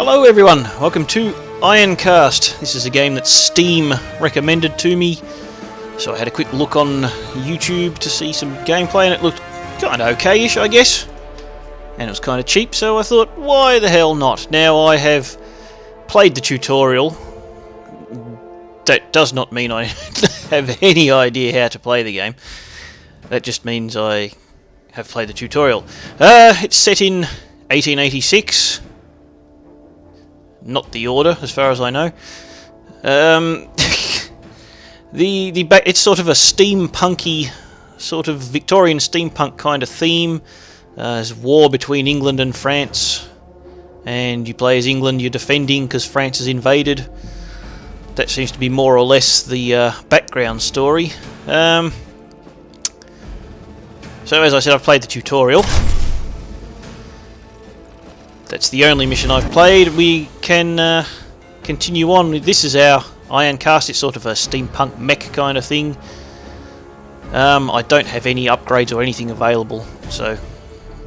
Hello everyone, welcome to Ironcast. This is a game that Steam recommended to me, so I had a quick look on YouTube to see some gameplay and it looked kind of okay-ish, I guess. And it was kind of cheap, so I thought, why the hell not? Now I have played the tutorial. That does not mean I have any idea how to play the game. That just means I have played the tutorial. It's set in 1886. Not the Order, as far as I know. It's sort of a steampunky, sort of Victorian steampunk kind of theme. There's war between England and France, and you play as England. You're defending because France has invaded. That seems to be more or less the background story. So as I said, I've played the tutorial. That's the only mission I've played. We can continue on. This is our Ironcast. It's sort of a steampunk mech kind of thing. I don't have any upgrades or anything available, so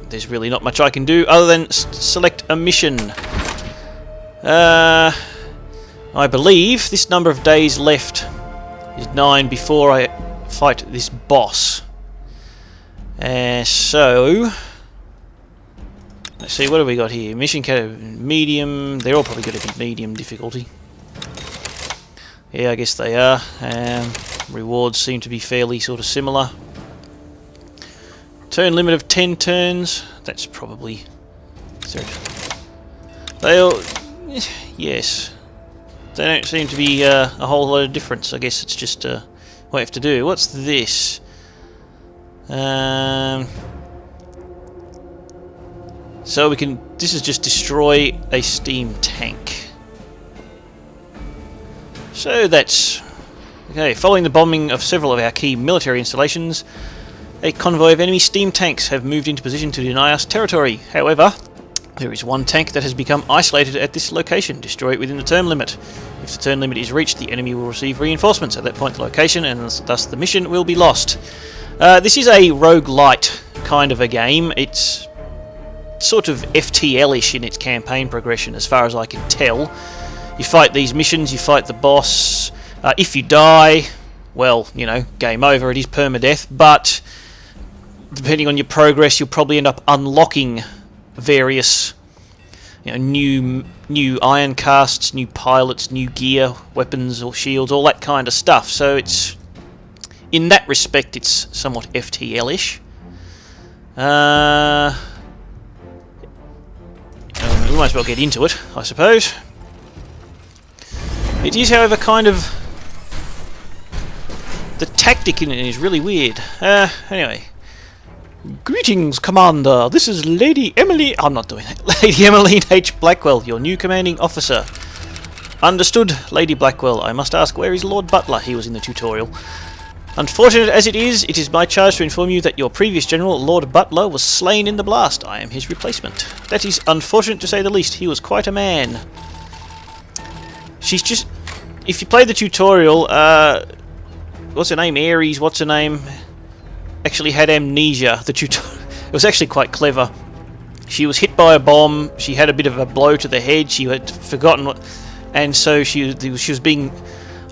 there's really not much I can do other than select a mission. I believe this number of days left is 9 before I fight this boss. So let's see, what have we got here? Mission medium. They're all probably going to be medium difficulty. Yeah, I guess they are. Rewards seem to be fairly sort of similar. Turn limit of 10 turns. That's probably... Yes. They don't seem to be a whole lot of difference. I guess it's just what you have to do. What's this? So we can... This is just destroy a steam tank. So that's... Okay, following the bombing of several of our key military installations, a convoy of enemy steam tanks have moved into position to deny us territory. However, there is one tank that has become isolated at this location. Destroy it within the turn limit. If the turn limit is reached, the enemy will receive reinforcements. At that point, the location and thus the mission will be lost. This is a roguelite kind of a game. It's sort of FTL-ish in its campaign progression, as far as I can tell. You fight these missions, you fight the boss. If you die, well, you know, game over. It is permadeath, but depending on your progress, you'll probably end up unlocking various, you know, new iron casts, new pilots, new gear, weapons or shields, all that kind of stuff. So it's, in that respect, it's somewhat FTL-ish. We might as well get into it, I suppose. It is, however, kind of... The tactic in it is really weird. Anyway. Greetings, Commander. This is Lady Emily... I'm not doing it. Lady Emmeline H. Blackwell, your new commanding officer. Understood, Lady Blackwell. I must ask, where is Lord Butler? He was in the tutorial. Unfortunate as it is my charge to inform you that your previous general, Lord Butler, was slain in the blast. I am his replacement. That is unfortunate to say the least. He was quite a man. She's just... If you play the tutorial, what's her name? Ares, what's her name? Actually had amnesia. The tutorial... It was actually quite clever. She was hit by a bomb. She had a bit of a blow to the head. She had forgotten what... And so she was being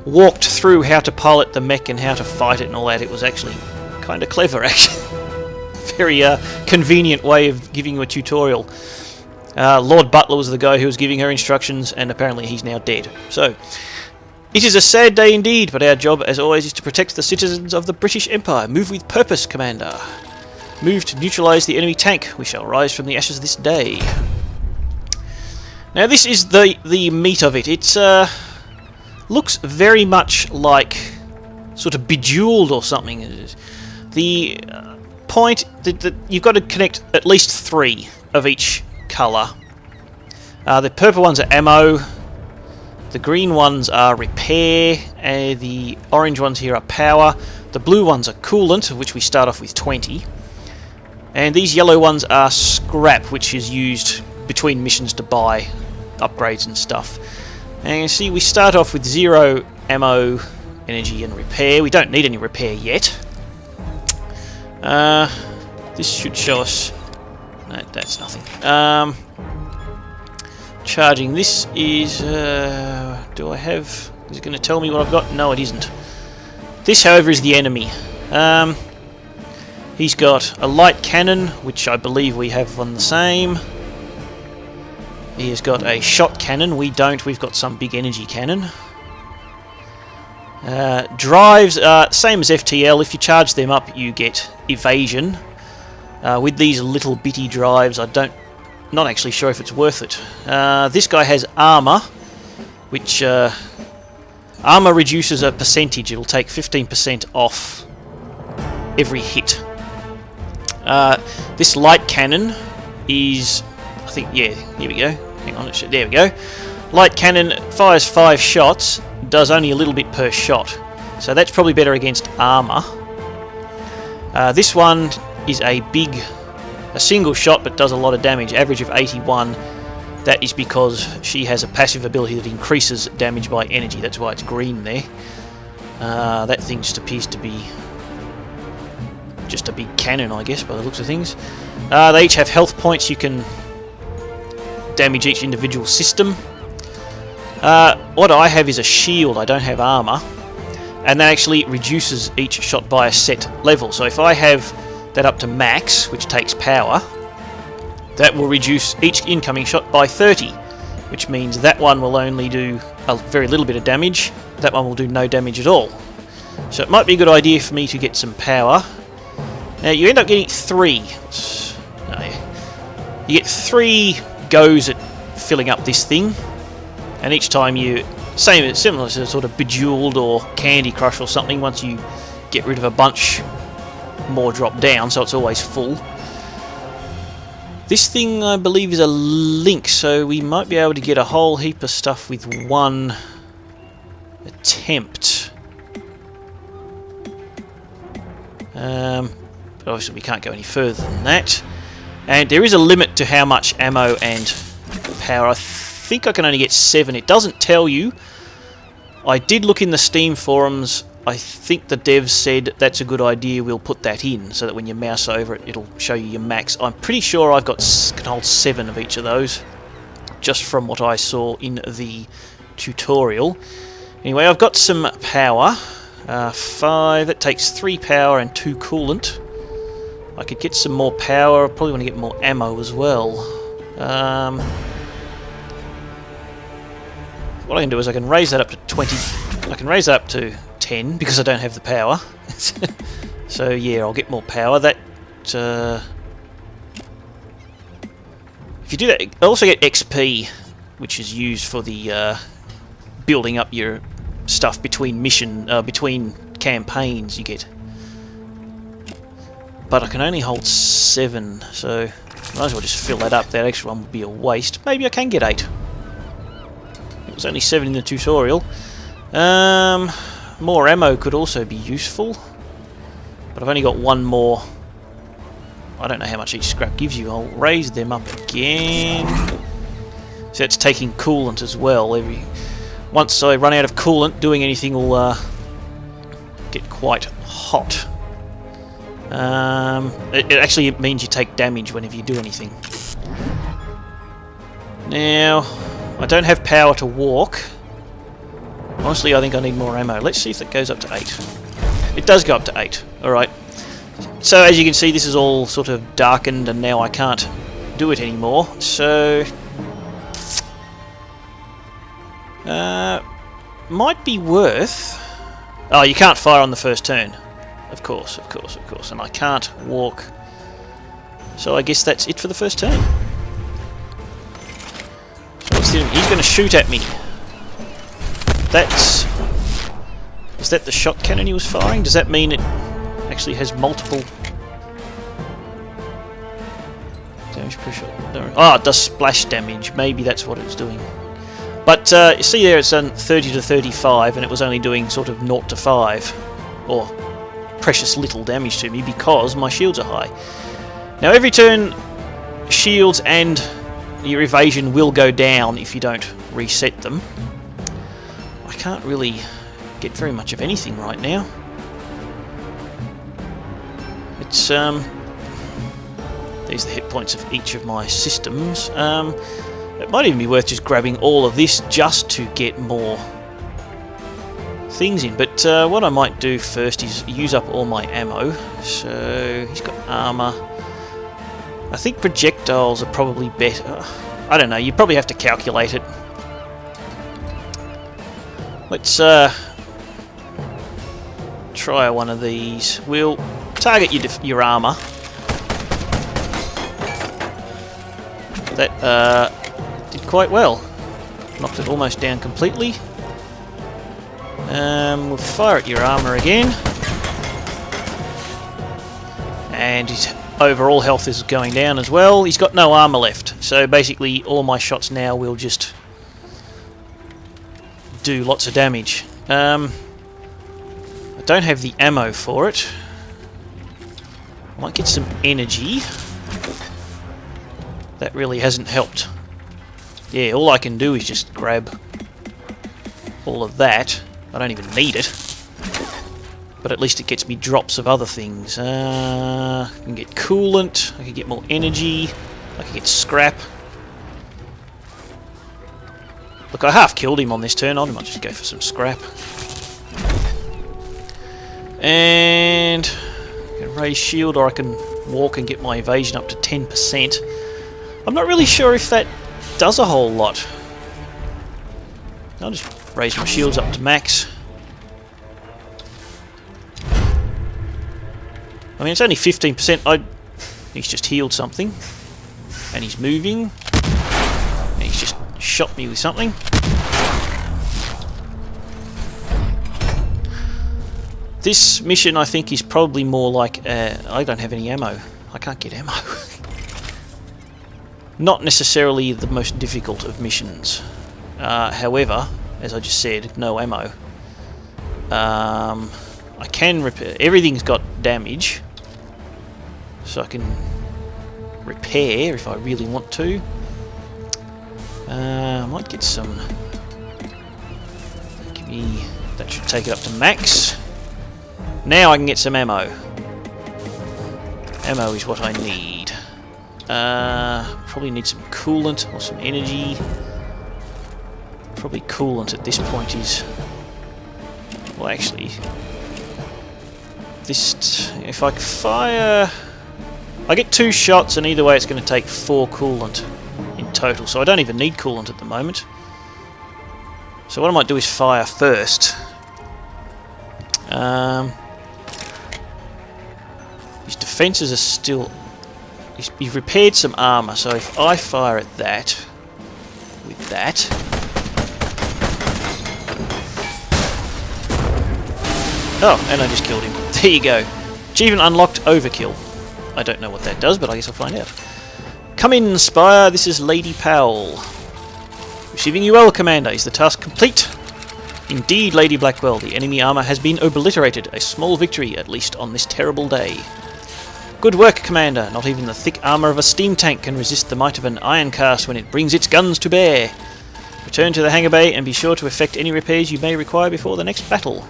walked through how to pilot the mech and how to fight it and all that. It was actually kind of clever, actually. Very convenient way of giving you a tutorial. Lord Butler was the guy who was giving her instructions, and apparently he's now dead. So, it is a sad day indeed, but our job, as always, is to protect the citizens of the British Empire. Move with purpose, Commander. Move to neutralise the enemy tank. We shall rise from the ashes this day. Now, this is the meat of it. It's looks very much like sort of Bejeweled or something. The point that you've got to connect at least 3 of each colour. The purple ones are ammo, the green ones are repair, and the orange ones here are power, the blue ones are coolant, of which we start off with 20, and these yellow ones are scrap, which is used between missions to buy upgrades and stuff. And you see we start off with 0 ammo, energy and repair. We don't need any repair yet. This should show us... No, that's nothing. charging. This is... do I have... Is it going to tell me what I've got? No, it isn't. This, however, is the enemy. He's got a light cannon, which I believe we have on the same. He has got a shot cannon. We don't. We've got some big energy cannon. Drives, same as FTL. If you charge them up, you get evasion. With these little bitty drives, not actually sure if it's worth it. This guy has armour, which armour reduces a percentage. It'll take 15% off every hit. This light cannon is, I think, yeah, here we go. Hang on, there we go. Light cannon fires 5 shots, does only a little bit per shot. So that's probably better against armour. This one is a single shot but does a lot of damage, average of 81. That is because she has a passive ability that increases damage by energy. That's why it's green there. That thing just appears to be just a big cannon, I guess, by the looks of things. They each have health points. You can damage each individual system. What I have is a shield. I don't have armour. And that actually reduces each shot by a set level. So if I have that up to max, which takes power, that will reduce each incoming shot by 30, which means that one will only do a very little bit of damage. That one will do no damage at all. So it might be a good idea for me to get some power. Now you end up getting 3. You get 3 goes at filling up this thing, and each time you, similar to sort of Bejeweled or Candy Crush or something, once you get rid of a bunch, more drop down, so it's always full. This thing, I believe, is a link, so we might be able to get a whole heap of stuff with one attempt. But obviously we can't go any further than that. And there is a limit to how much ammo and power. I think I can only get 7. It doesn't tell you. I did look in the Steam forums. I think the devs said that's a good idea, we'll put that in, so that when you mouse over it, it'll show you your max. I'm pretty sure I've can hold 7 of each of those, just from what I saw in the tutorial. Anyway, I've got some power. 5, that takes 3 power and 2 coolant. I could get some more power. I probably want to get more ammo as well. What I can do is I can raise that up to 20. I can raise that up to 10 because I don't have the power. So yeah, I'll get more power. That if you do that, I also get XP, which is used for the building up your stuff between between campaigns. You get. But I can only hold 7, so might as well just fill that up. That extra one would be a waste. Maybe I can get 8. It was only 7 in the tutorial. More ammo could also be useful, but I've only got 1 more. I don't know how much each scrap gives you. I'll raise them up again. So it's taking coolant as well. Once I run out of coolant, doing anything will get quite hot. It actually means you take damage whenever you do anything. Now, I don't have power to walk. Honestly, I think I need more ammo. Let's see if that goes up to 8. It does go up to 8. Alright. So, as you can see, this is all sort of darkened, and now I can't do it anymore. So, might be worth... Oh, you can't fire on the first turn. Of course. And I can't walk. So I guess that's it for the first turn. So he's going to shoot at me. Is that the shot cannon he was firing? Does that mean it actually has multiple damage per shot? Oh, it does splash damage. Maybe that's what it's doing. But you see there, it's done 30 to 35, and it was only doing sort of 0 to 5, or precious little damage to me because my shields are high. Now every turn, shields and your evasion will go down if you don't reset them. I can't really get very much of anything right now. It's there's the hit points of each of my systems. It might even be worth just grabbing all of this just to get more things in. But what I might do first is use up all my ammo. So he's got armour. I think projectiles are probably better. I don't know, you probably have to calculate it. Let's try one of these. We'll target your armour. That did quite well. Knocked it almost down completely. We'll fire at your armour again. And his overall health is going down as well. He's got no armour left. So basically all my shots now will just do lots of damage. I don't have the ammo for it. I might get some energy. That really hasn't helped. Yeah, all I can do is just grab all of that. I don't even need it. But at least it gets me drops of other things. I can get coolant, I can get more energy, I can get scrap. Look, I half killed him on this turn. I might just go for some scrap. And I can raise shield, or I can walk and get my evasion up to 10%. I'm not really sure if that does a whole lot. I'll just raise my shields up to max. I mean, it's only 15%. He's just healed something. And he's moving. And he's just shot me with something. This mission, I think, is probably more like... I don't have any ammo. I can't get ammo. Not necessarily the most difficult of missions. However, as I just said, no ammo. I can repair... Everything's got damage. So I can repair if I really want to. I might get some... Give me... That should take it up to max. Now I can get some ammo. Ammo is what I need. Probably need some coolant or some energy. Probably coolant at this point is... Well, actually... If I fire... I get 2 shots, and either way it's going to take 4 coolant in total, so I don't even need coolant at the moment. So what I might do is fire first. His defences are still... He's repaired some armour, so if I fire at that... With that... Oh, and I just killed him. There you go. Achievement unlocked, overkill. I don't know what that does, but I guess I'll find out. Come in, Spire. This is Lady Powell. Receiving you well, Commander. Is the task complete? Indeed, Lady Blackwell. The enemy armour has been obliterated. A small victory, at least on this terrible day. Good work, Commander. Not even the thick armour of a steam tank can resist the might of an Ironcast when it brings its guns to bear. Return to the hangar bay and be sure to effect any repairs you may require before the next battle.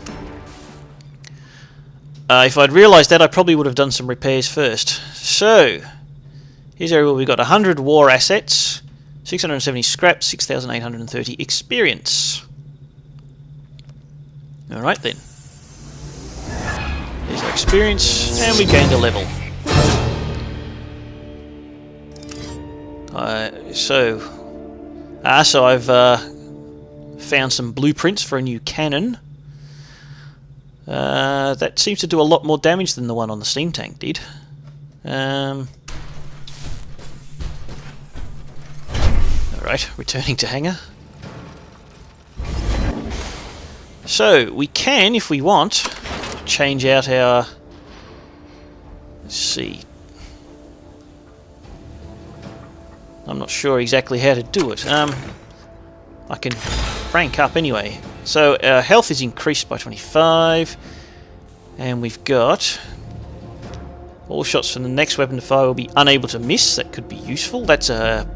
If I'd realised that, I probably would have done some repairs first. So, here's where we've got 100 war assets, 670 scrap, 6,830 experience. Alright then. There's our experience, and we gained a level. So I've found some blueprints for a new cannon. That seems to do a lot more damage than the one on the steam tank did. Alright, returning to hangar. So, we can, if we want, change out our... Let's see. I'm not sure exactly how to do it. I can rank up anyway. So our health is increased by 25, and we've got all shots from the next weapon to fire will be unable to miss. That could be useful. That's a...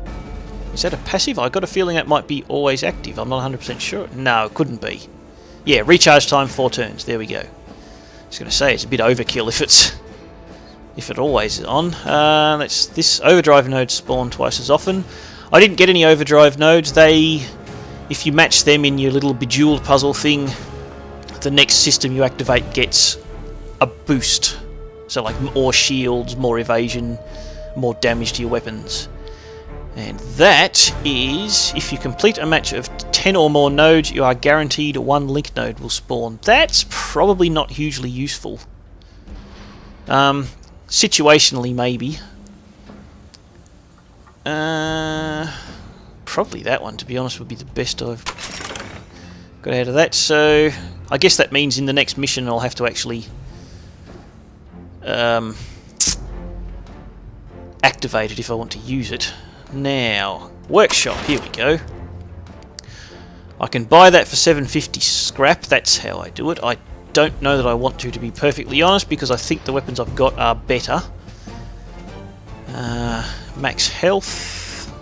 Is that a passive? I got a feeling that might be always active. I'm not 100% sure. No, it couldn't be. Yeah, recharge time 4 turns. There we go. I was going to say it's a bit overkill if it always is on. This overdrive node spawn twice as often. I didn't get any overdrive nodes. If you match them in your little bejeweled puzzle thing, the next system you activate gets a boost. So like more shields, more evasion, more damage to your weapons. And that is, if you complete a match of 10 or more nodes, you are guaranteed one link node will spawn. That's probably not hugely useful. Situationally, maybe. Probably that one, to be honest, would be the best I've got out of that. So, I guess that means in the next mission I'll have to actually activate it if I want to use it. Now, workshop, here we go. I can buy that for 750 scrap, that's how I do it. I don't know that I want to be perfectly honest, because I think the weapons I've got are better. Max health,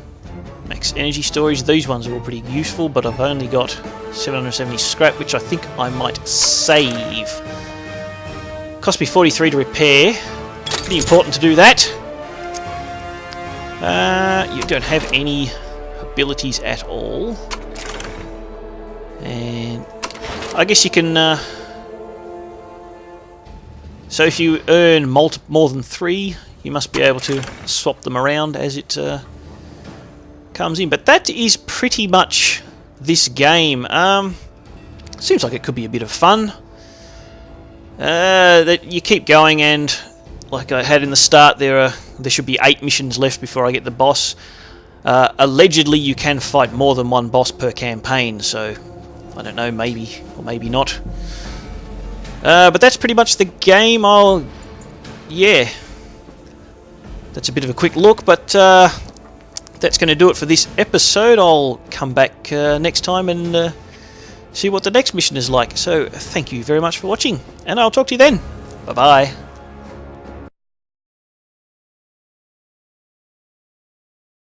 max energy storage, these ones are all pretty useful, but I've only got 770 scrap, which I think I might save. Cost me 43 to repair, pretty important to do that. You don't have any abilities at all. And I guess you can... so if you earn more than 3, you must be able to swap them around as it comes in. But that is pretty much this game. Seems like it could be a bit of fun. That you keep going, and like I had in the start, there should be 8 missions left before I get the boss. Allegedly, you can fight more than one boss per campaign, so I don't know, maybe or maybe not. But that's pretty much the game. Yeah, that's a bit of a quick look, but that's going to do it for this episode. I'll come back next time and see what the next mission is like. So thank you very much for watching, and I'll talk to you then. Bye bye.